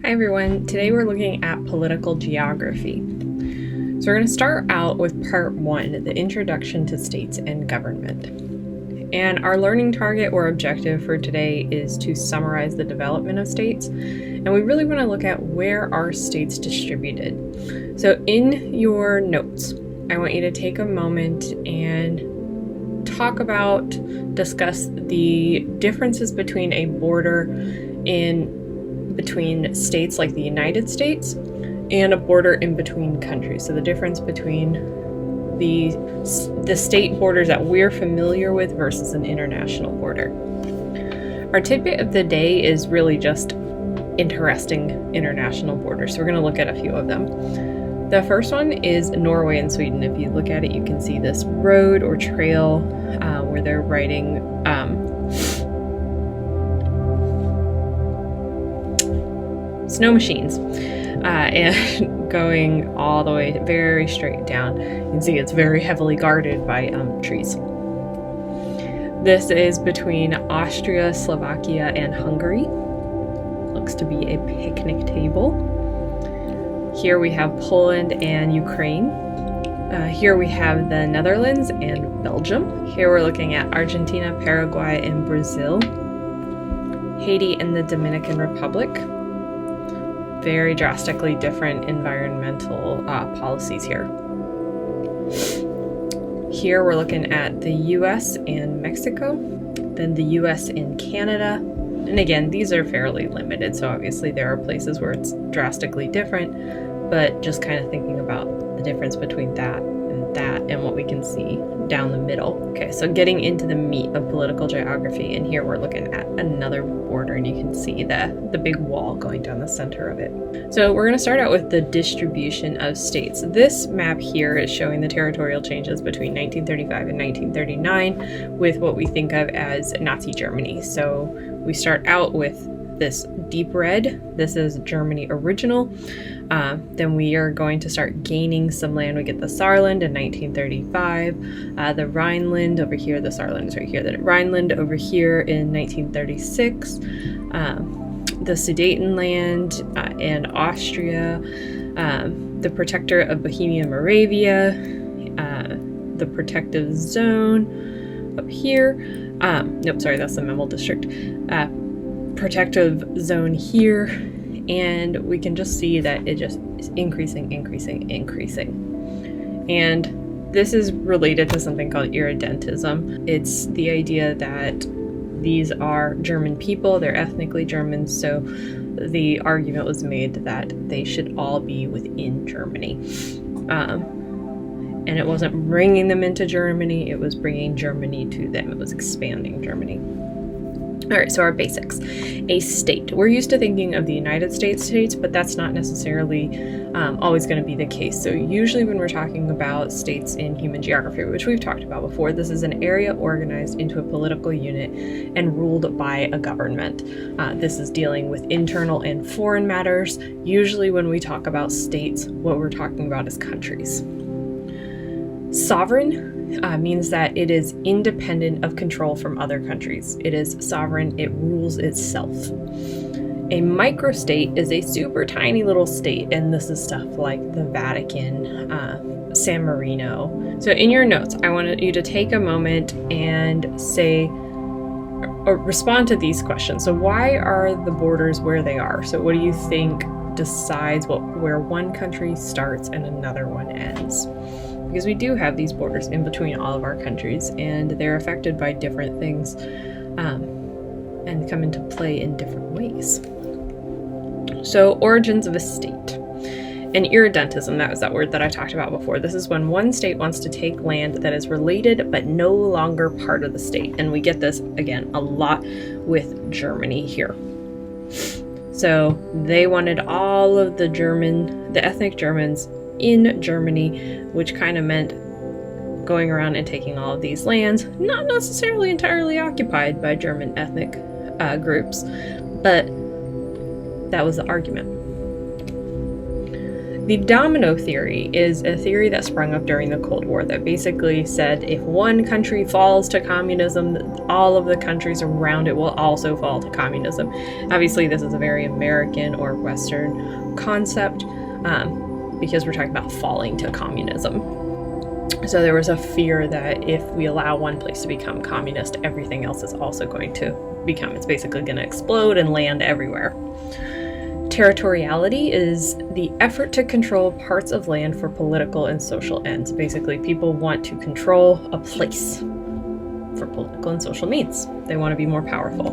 Hi everyone, today we're looking at political geography. So we're going to start out with part 1, the introduction to states and government. And our learning target or objective for today is to summarize the development of states. And we really want to look at where are states distributed. So in your notes, I want you to take a moment and discuss the differences between a border between states like the United States and a border in between countries. So the difference between the state borders that we're familiar with versus an international border. Our tidbit of the day is really just interesting international borders. So we're going to look at a few of them. The first one is Norway and Sweden. If you look at it, you can see this road or trail where they're riding snow machines and going all the way very straight down. You can see it's very heavily guarded by trees. This is between Austria, Slovakia, and Hungary. Looks to be a picnic table. Here we have Poland and Ukraine. Here we have the Netherlands and Belgium. Here we're looking at Argentina, Paraguay, and Brazil. Haiti and the Dominican Republic. Very drastically different environmental policies here. Here we're looking at the US and Mexico, then the US and Canada. And again, these are fairly limited, so obviously there are places where it's drastically different, but just kind of thinking about the difference between that and what we can see down the middle. Okay, so getting into the meat of political geography, and here we're looking at another border, and you can see the big wall going down the center of it. So we're going to start out with the distribution of states. This map here is showing the territorial changes between 1935 and 1939 with what we think of as Nazi Germany. So we start out with this deep red. This is Germany original. Then we are going to start gaining some land. We get the Saarland in 1935, the Rhineland over here. The Saarland is right here. The Rhineland over here in 1936, the Sudetenland and Austria, the Protector of Bohemia and Moravia, the Protective Zone up here. Nope, sorry, that's the Memel District. Protective Zone here. And we can just see that it just is increasing. And this is related to something called irredentism. It's the idea that these are German people, they're ethnically German, so the argument was made that they should all be within Germany. And it wasn't bringing them into Germany, it was bringing Germany to them. It was expanding Germany. All right, so our basics. A state. We're used to thinking of the United States, but that's not necessarily always going to be the case. So usually when we're talking about states in human geography, which we've talked about before, this is an area organized into a political unit and ruled by a government. This is dealing with internal and foreign matters. Usually when we talk about states, what we're talking about is countries. Sovereign means that it is independent of control from other countries. It is sovereign, it rules itself. A microstate is a super tiny little state, and this is stuff like the Vatican, San Marino. So in your notes, I want you to take a moment and say, or respond to these questions. So why are the borders where they are? So what do you think decides where one country starts and another one ends? Because we do have these borders in between all of our countries, and they're affected by different things and come into play in different ways. So, origins of a state. And irredentism, that was that word that I talked about before. This is when one state wants to take land that is related but no longer part of the state. And we get this, again, a lot with Germany here. So, they wanted all of the ethnic Germans in Germany, which kind of meant going around and taking all of these lands, not necessarily entirely occupied by German ethnic groups, but that was the argument. The Domino Theory is a theory that sprung up during the Cold War that basically said if one country falls to communism, all of the countries around it will also fall to communism. Obviously, this is a very American or Western concept because we're talking about falling to communism. So there was a fear that if we allow one place to become communist, everything else is also going to become. It's basically going to explode and land everywhere. Territoriality is the effort to control parts of land for political and social ends. Basically, people want to control a place for political and social means. They want to be more powerful.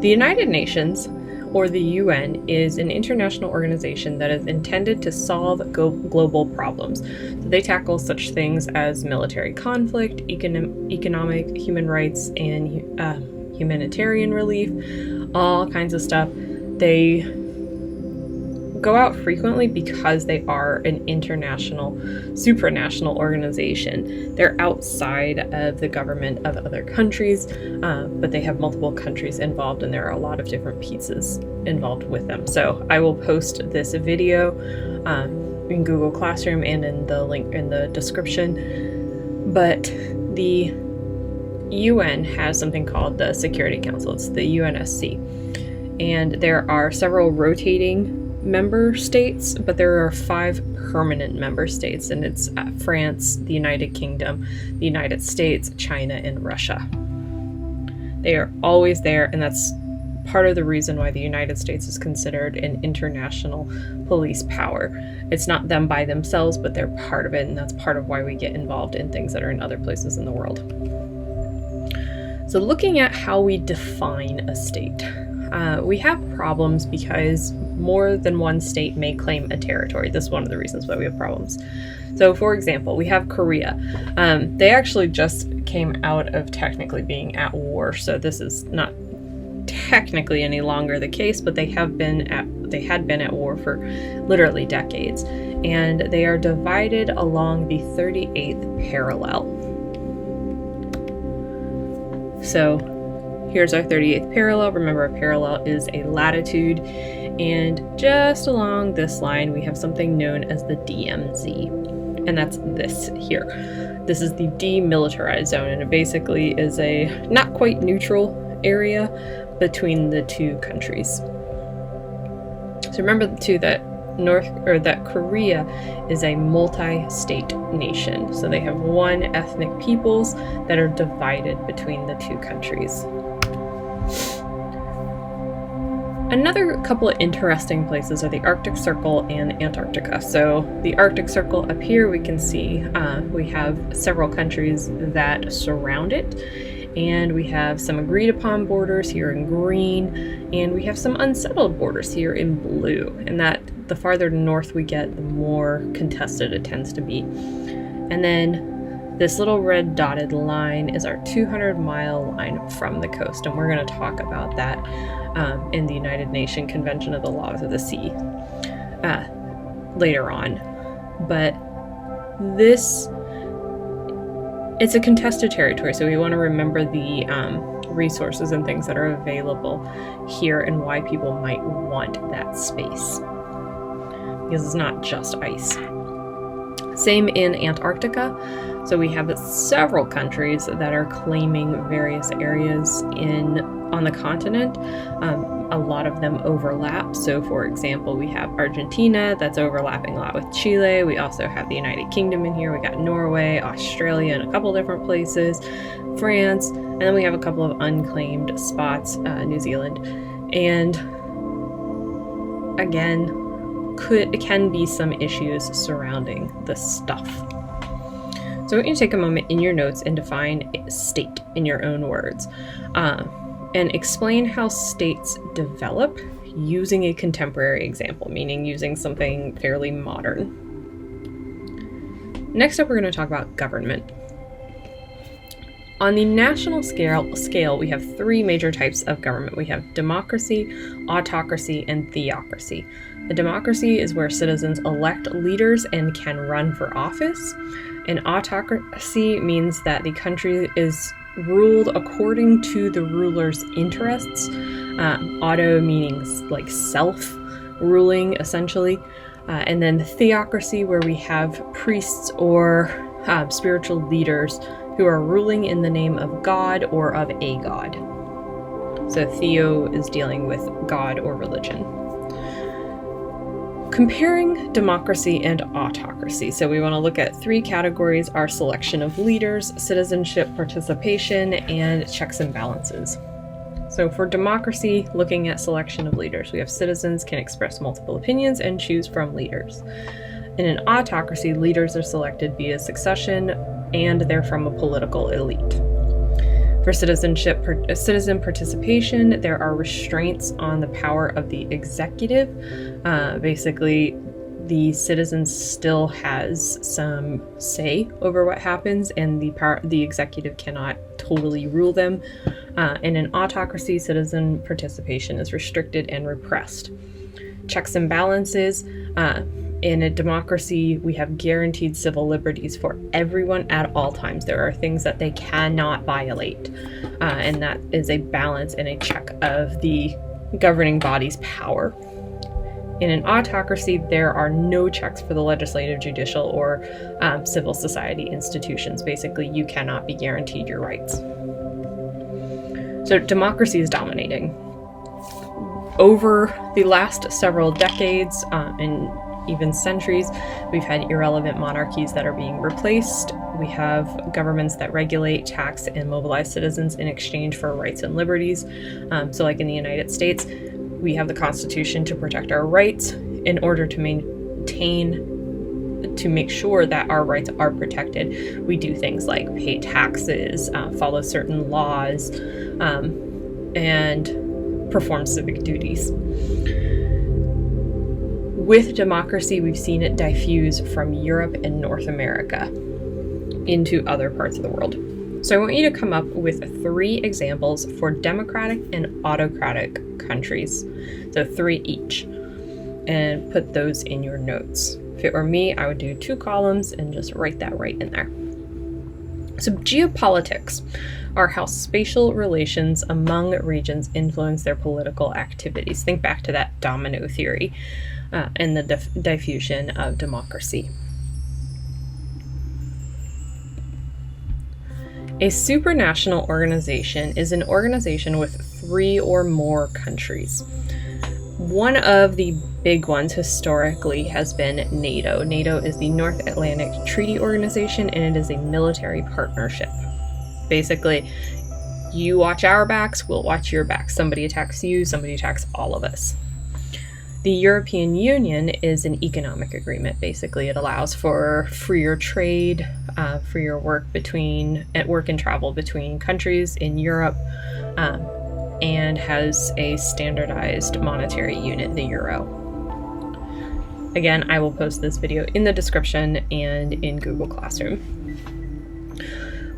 The United Nations, or the UN, is an international organization that is intended to solve global problems. So they tackle such things as military conflict, economic, human rights, and humanitarian relief, all kinds of stuff. They go out frequently because they are an international, supranational organization. They're outside of the government of other countries, but they have multiple countries involved, and there are a lot of different pieces involved with them. So I will post this video in Google Classroom and in the link in the description. But the UN has something called the Security Council. It's the UNSC. And there are several rotating member states, but there are 5 permanent member states, and it's France, the United Kingdom, the United States, China, and Russia. They are always there, and that's part of the reason why the United States is considered an international police power. It's not them by themselves, but they're part of it, and that's part of why we get involved in things that are in other places in the world. So looking at how we define a state. We have problems because more than one state may claim a territory. This is one of the reasons why we have problems. So for example, we have Korea. They actually just came out of technically being at war, so this is not technically any longer the case, but they had been at war for literally decades, and they are divided along the 38th parallel. So here's our 38th parallel. Remember, a parallel is a latitude, and just along this line we have something known as the DMZ, and that's this here. This is the demilitarized zone, and it basically is a not quite neutral area between the two countries. So remember too that Korea is a multi-state nation, so they have one ethnic peoples that are divided between the two countries. Another couple of interesting places are the Arctic Circle and Antarctica. So the Arctic Circle up here, we can see we have several countries that surround it, and we have some agreed upon borders here in green, and we have some unsettled borders here in blue, and that the farther north we get, the more contested it tends to be. And then this little red dotted line is our 200-mile line from the coast, and we're going to talk about that in the United Nations Convention of the Laws of the Sea later on. But it's a contested territory, so we want to remember the resources and things that are available here and why people might want that space, because it's not just ice. Same in Antarctica. So we have several countries that are claiming various areas on the continent. A lot of them overlap. So for example, we have Argentina that's overlapping a lot with Chile. We also have the United Kingdom in here. We got Norway, Australia, and a couple different places, France, and then we have a couple of unclaimed spots, New Zealand. And again, can be some issues surrounding this stuff. So I want you to take a moment in your notes and define state in your own words, and explain how states develop using a contemporary example, meaning using something fairly modern. Next up, we're going to talk about government. On the national scale, we have 3 major types of government. We have democracy, autocracy, and theocracy. A democracy is where citizens elect leaders and can run for office. An autocracy means that the country is ruled according to the ruler's interests. Auto meaning like self-ruling, essentially. And then theocracy, where we have priests or spiritual leaders who are ruling in the name of God or of a god. So theo is dealing with God or religion. Comparing democracy and autocracy. So we want to look at 3 categories: our selection of leaders, citizenship, participation, and checks and balances. So for democracy, looking at selection of leaders, we have citizens can express multiple opinions and choose from leaders. In an autocracy, leaders are selected via succession and they're from a political elite. For citizen participation, there are restraints on the power of the executive. Basically, the citizens still has some say over what happens, and the executive cannot totally rule them. In an autocracy, citizen participation is restricted and repressed. Checks and balances. In a democracy, we have guaranteed civil liberties for everyone at all times. There are things that they cannot violate, and that is a balance and a check of the governing body's power. In an autocracy, there are no checks for the legislative, judicial, or civil society institutions. Basically, you cannot be guaranteed your rights. So democracy is dominating. Over the last several decades and even centuries, we've had irrelevant monarchies that are being replaced. We have governments that regulate, tax, and mobilize citizens in exchange for rights and liberties. So like in the United States, we have the Constitution to protect our rights in order to make sure that our rights are protected. We do things like pay taxes, follow certain laws, and perform civic duties. With democracy, we've seen it diffuse from Europe and North America into other parts of the world. So I want you to come up with 3 examples for democratic and autocratic countries. So 3 each, and put those in your notes. If it were me, I would do 2 columns and just write that right in there. So geopolitics are how spatial relations among regions influence their political activities. Think back to that domino theory and the diffusion of democracy. A supranational organization is an organization with 3 or more countries. One of the big ones historically has been NATO. NATO is the North Atlantic Treaty Organization, and it is a military partnership. Basically, you watch our backs, we'll watch your backs. Somebody attacks you, somebody attacks all of us. The European Union is an economic agreement. Basically, it allows for freer trade, freer work and travel between countries in Europe, and has a standardized monetary unit, the euro. Again, I will post this video in the description and in Google Classroom.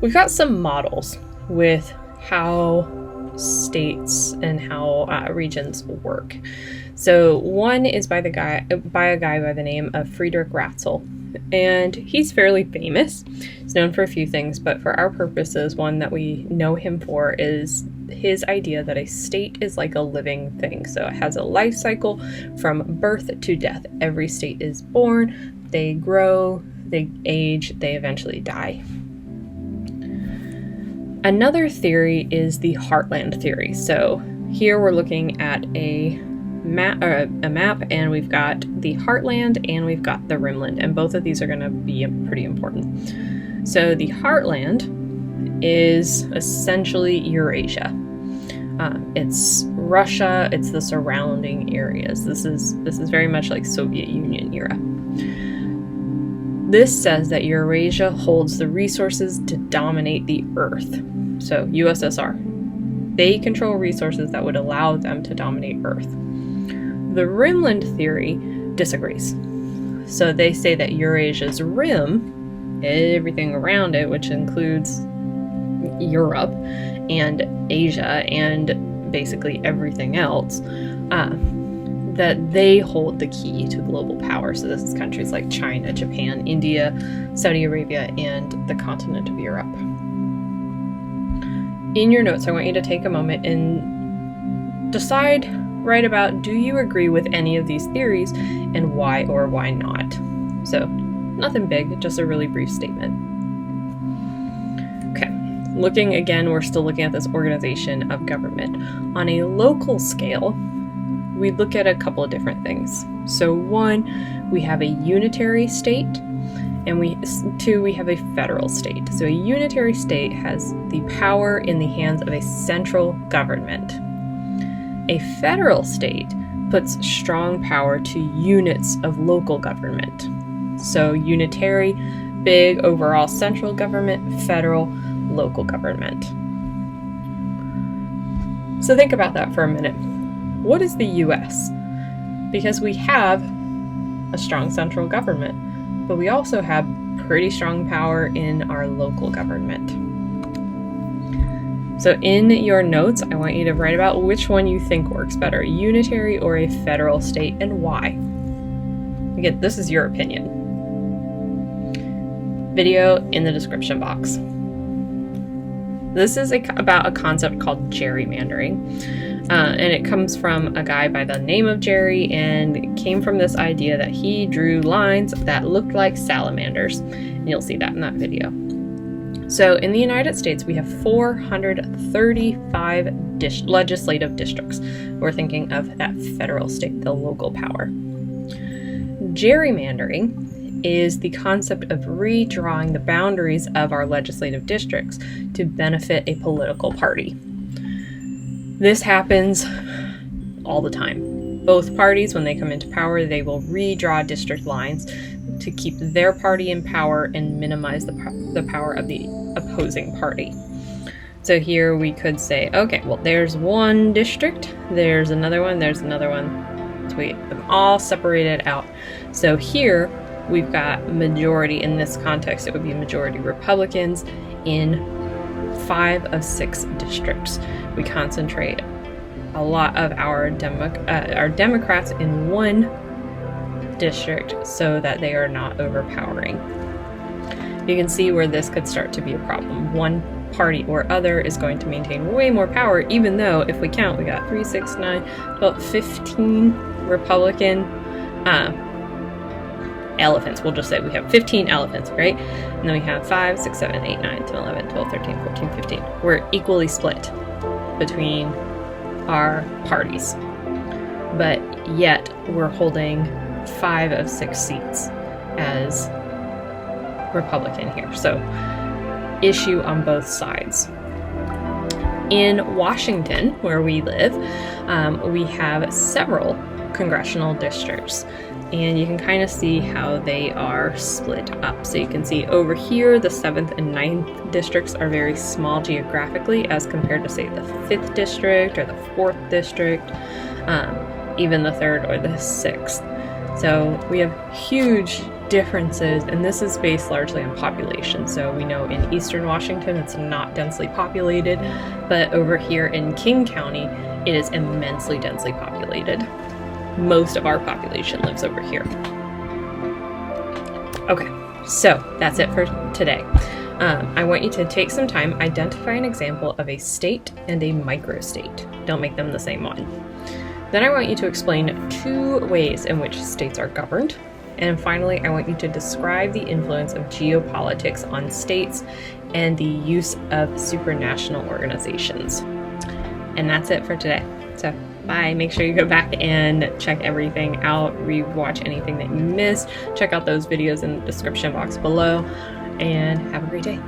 We've got some models with how states and how regions work. So one is by a guy by the name of Friedrich Ratzel, and he's fairly famous. He's known for a few things, but for our purposes, one that we know him for is his idea that a state is like a living thing. So it has a life cycle from birth to death. Every state is born, they grow, they age, they eventually die. Another theory is the heartland theory. So here we're looking at a map, and we've got the heartland and we've got the rimland, and both of these are going to be pretty important. So the heartland is essentially Eurasia. It's Russia, it's the surrounding areas. This is very much like Soviet Union era. This says that Eurasia holds the resources to dominate the Earth. So USSR. They control resources that would allow them to dominate Earth. The rimland theory disagrees. So they say that Eurasia's rim, everything around it, which includes Europe and Asia and basically everything else, that they hold the key to global power. So this is countries like China, Japan, India, Saudi Arabia, and the continent of Europe. In your notes, I want you to take a moment and decide write about, do you agree with any of these theories and why or why not? So nothing big, just a really brief statement. Okay, looking again, we're still looking at this organization of government. On a local scale, we look at a couple of different things. So one, we have a unitary state, and two, we have a federal state. So a unitary state has the power in the hands of a central government. A federal state puts strong power to units of local government. So unitary, big overall central government, federal, local government. So think about that for a minute. What is the US? Because we have a strong central government, but we also have pretty strong power in our local government. So in your notes, I want you to write about which one you think works better, a unitary or a federal state, and why. Again, this is your opinion. Video in the description box. This is about a concept called gerrymandering. And it comes from a guy by the name of Jerry, and it came from this idea that he drew lines that looked like salamanders. And you'll see that in that video. So in the United States, we have 435 legislative districts. We're thinking of that federal state, the local power. Gerrymandering is the concept of redrawing the boundaries of our legislative districts to benefit a political party. This happens all the time. Both parties, when they come into power, they will redraw district lines to keep their party in power and minimize the power of the opposing party. So here we could say, okay, well, there's one district, there's another one, there's another one. So we get them all separated out. So here we've got majority. In this context, it would be majority Republicans in 5 of 6 districts. We concentrate a lot of our Democrats in one district so that they are not overpowering. You can see where this could start to be a problem. One party or other is going to maintain way more power, even though if we count, we got 3, 6, 9, about 15 Republican elephants. We'll just say we have 15 elephants, right? And then we have 5, 6, 7, 8, 9, 10, 11, 12, 13, 14, 15. We're equally split between our parties, but yet we're holding 5 of 6 seats as Republican here. So issue on both sides. In Washington, where we live, we have several congressional districts, and you can kind of see how they are split up. So you can see over here, the 7th and 9th districts are very small geographically as compared to, say, the 5th district or the 4th district, even the 3rd or the 6th. So we have huge differences, and this is based largely on population. So we know in eastern Washington it's not densely populated, but over here in King County it is immensely densely populated. Most of our population lives over here. Okay, so that's it for today. I want you to take some time, identify an example of a state and a microstate. Don't make them the same one. Then I want you to explain 2 ways in which states are governed. And finally, I want you to describe the influence of geopolitics on states and the use of supranational organizations. And that's it for today. So bye. Make sure you go back and check everything out, rewatch anything that you missed, check out those videos in the description box below, and have a great day.